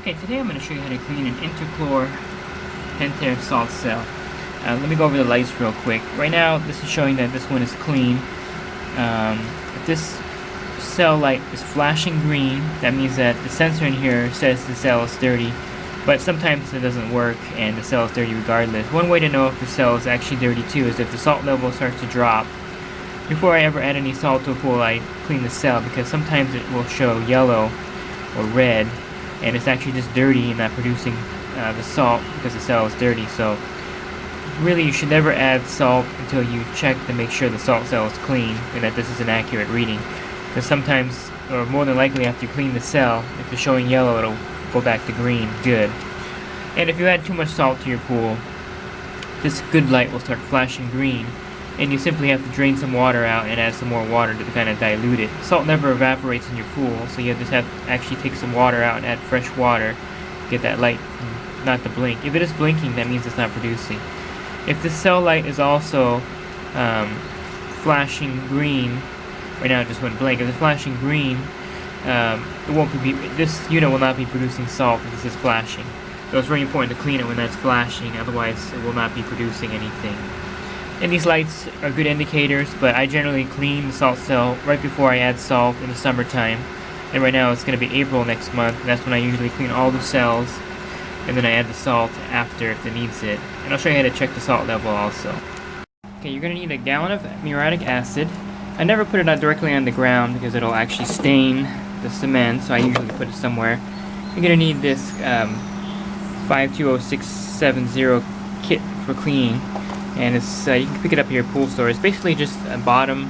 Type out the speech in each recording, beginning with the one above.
Okay, today I'm going to show you how to clean an Intellichlor Pentair salt cell. Let me go over the lights real quick. Right now, this is showing that this one is clean. If this cell light is flashing green, that means that the sensor in here says the cell is dirty, but sometimes it doesn't work and the cell is dirty regardless. One way to know if the cell is actually dirty too is if the salt level starts to drop. Before I ever add any salt to a pool, I clean the cell because sometimes it will show yellow or red, and it's actually just dirty and not producing the salt because the cell is dirty. So really you should never add salt until you check to make sure the salt cell is clean and that this is an accurate reading, because sometimes, or more than likely after you clean the cell, if it's showing yellow it'll go back to green. Good. And if you add too much salt to your pool, this good light will start flashing green, and you simply have to drain some water out and add some more water to kind of dilute it. Salt never evaporates in your pool, so you just have to actually take some water out and add fresh water to get that light not to blink. If it is blinking, that means it's not producing. If the cell light is also flashing green, right now it just went blank. If it's flashing green, this unit will not be producing salt if this is flashing. So it's very important to clean it when that's flashing, otherwise it will not be producing anything. And these lights are good indicators, but I generally clean the salt cell right before I add salt in the summertime. And right now it's going to be April next month, and that's when I usually clean all the cells, and then I add the salt after if it needs it. And I'll show you how to check the salt level also. Okay, you're going to need a gallon of muriatic acid. I never put it directly on the ground because it'll actually stain the cement, so I usually put it somewhere. You're going to need this 520670 kit for cleaning. And it's you can pick it up at your pool store. It's basically just a bottom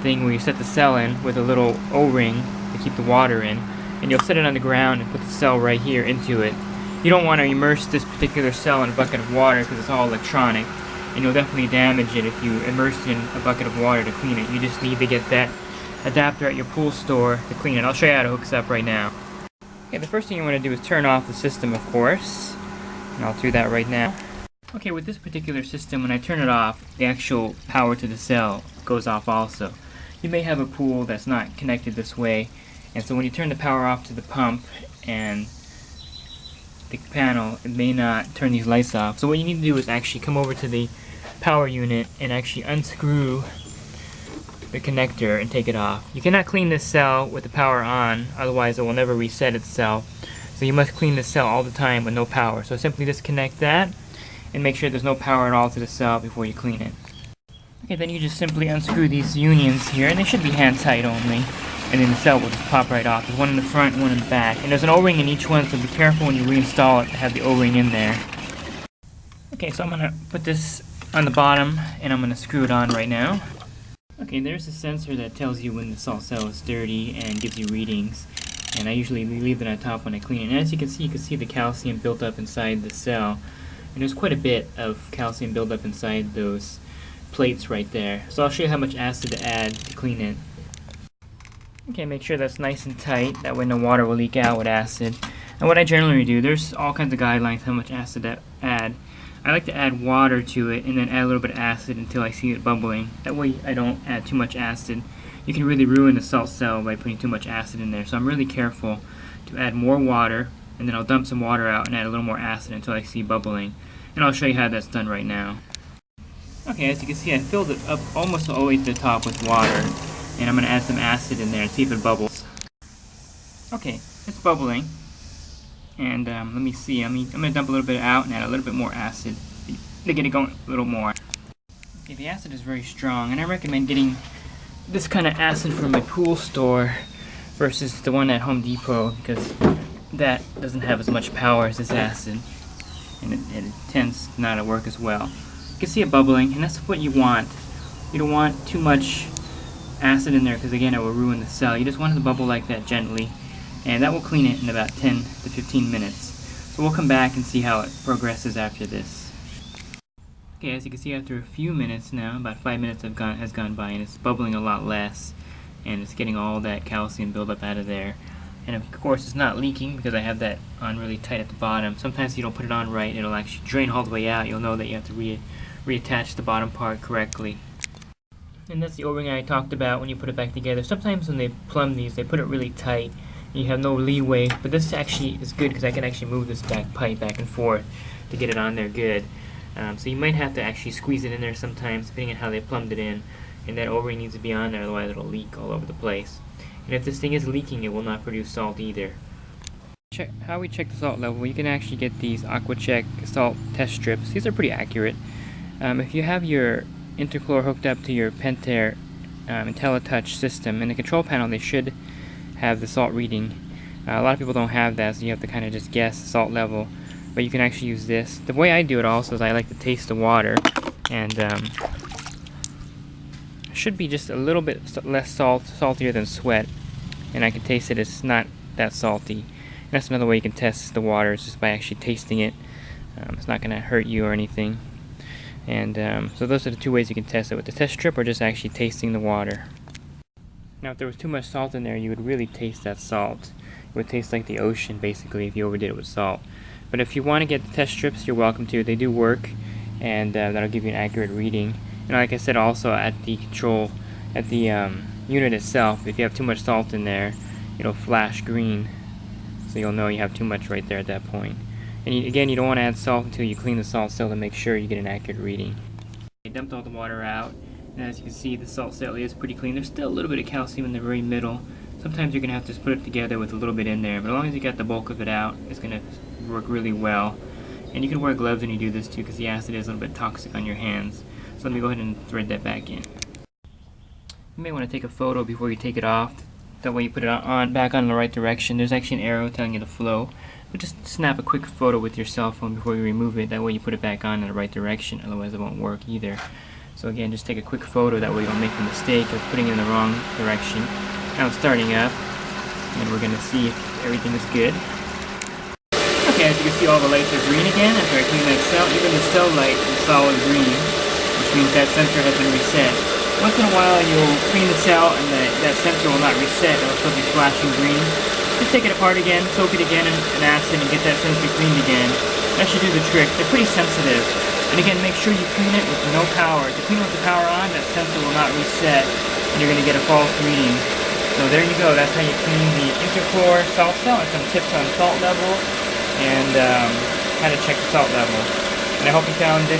thing where you set the cell in with a little O-ring to keep the water in, and you'll set it on the ground and put the cell right here into it. You don't want to immerse this particular cell in a bucket of water because it's all electronic, and you'll definitely damage it if you immerse it in a bucket of water to clean it. You just need to get that adapter at your pool store to clean it. I'll show you how to hook this up right now. Okay, the first thing you want to do is turn off the system, of course, and I'll do that right now. Okay, with this particular system, when I turn it off, the actual power to the cell goes off also. You may have a pool that's not connected this way, and so when you turn the power off to the pump and the panel, it may not turn these lights off. So what you need to do is actually come over to the power unit and actually unscrew the connector and take it off. You cannot clean this cell with the power on, otherwise it will never reset itself. So you must clean the cell all the time with no power. So simply disconnect that and make sure there's no power at all to the cell before you clean it. Okay, then you just simply unscrew these unions here, and they should be hand tight only, and then the cell will just pop right off. There's one in the front and one in the back, and there's an O-ring in each one, so be careful when you reinstall it to have the O-ring in there. Okay, so I'm going to put this on the bottom and I'm going to screw it on right now. Okay, there's a sensor that tells you when the salt cell is dirty and gives you readings, and I usually leave it on top when I clean it. And as you can see the calcium built up inside the cell. And there's quite a bit of calcium buildup inside those plates right there. So I'll show you how much acid to add to clean it. Okay, make sure that's nice and tight, that way no water will leak out with acid. And what I generally do, there's all kinds of guidelines how much acid to add. I like to add water to it and then add a little bit of acid until I see it bubbling. That way I don't add too much acid. You can really ruin the salt cell by putting too much acid in there. So I'm really careful to add more water, and then I'll dump some water out and add a little more acid until I see bubbling. And I'll show you how that's done right now. Okay, as you can see, I filled it up almost all the way to the top with water, and I'm going to add some acid in there and see if it bubbles. Okay, it's bubbling, and let me see, I'm going to dump a little bit out and add a little bit more acid to get it going a little more. Okay, the acid is very strong, and I recommend getting this kind of acid from my pool store versus the one at Home Depot, because that doesn't have as much power as this acid, and it tends not to work as well. You can see it bubbling, and that's what you want. You don't want too much acid in there because again it will ruin the cell. You just want it to bubble like that gently, and that will clean it in about 10 to 15 minutes. So we'll come back and see how it progresses after this. Okay, as you can see, after a few minutes now, about 5 minutes has gone by, and it's bubbling a lot less, and it's getting all that calcium buildup out of there. And of course it's not leaking because I have that on really tight at the bottom. Sometimes if you don't put it on right, it'll actually drain all the way out. You'll know that you have to reattach the bottom part correctly. And that's the O-ring I talked about when you put it back together. Sometimes when they plumb these, they put it really tight, You have no leeway, but this actually is good because I can actually move this back pipe back and forth to get it on there good. So you might have to actually squeeze it in there sometimes, depending on how they plumbed it in. And that O-ring needs to be on there, otherwise it'll leak all over the place. And if this thing is leaking, it will not produce salt either. How we check the salt level, you can actually get these AquaCheck salt test strips. These are pretty accurate. If you have your Intellichlor hooked up to your Pentair Intellichlor system, in the control panel they should have the salt reading. A lot of people don't have that, so you have to kind of just guess the salt level. But you can actually use this. The way I do it also is I like to taste the water, and should be just a little bit less saltier than sweat, and I can taste it. It's not that salty. And that's another way you can test the water, is just by actually tasting it. It's not going to hurt you or anything. And so those are the two ways you can test it, with the test strip or just actually tasting the water. Now if there was too much salt in there, you would really taste that salt. It would taste like the ocean basically if you overdid it with salt. But if you want to get the test strips, you're welcome to. They do work, and that'll give you an accurate reading. And like I said, also at the unit itself, if you have too much salt in there, it'll flash green, so you'll know you have too much right there at that point. And again, you don't want to add salt until you clean the salt cell to make sure you get an accurate reading. I dumped all the water out, and as you can see, the salt cell is pretty clean. There's still a little bit of calcium in the very middle. Sometimes you're going to have to just put it together with a little bit in there, but as long as you got the bulk of it out, it's going to work really well. And you can wear gloves when you do this too, because the acid is a little bit toxic on your hands. So let me go ahead and thread that back in. You may want to take a photo before you take it off. That way you put it back on the right direction. There's actually an arrow telling you to flow. But just snap a quick photo with your cell phone before you remove it. That way you put it back on in the right direction. Otherwise it won't work either. So again, just take a quick photo. That way you don't make the mistake of putting it in the wrong direction. Now it's starting up, and we're going to see if everything is good. Okay, as you can see, all the lights are green again after I clean that cell. Even the cell light is solid green, which means that sensor has been reset. Once in a while you'll clean the cell and that sensor will not reset. It'll still be flashing green. Just take it apart again, soak it again in acid, and get that sensor cleaned again. That should do the trick. They're pretty sensitive. And again, make sure you clean it with no power. If you clean it with the power on, that sensor will not reset, and you're going to get a false reading. So there you go. That's how you clean the Intellichlor salt cell, and some tips on salt level and how to check the salt level. And I hope you found this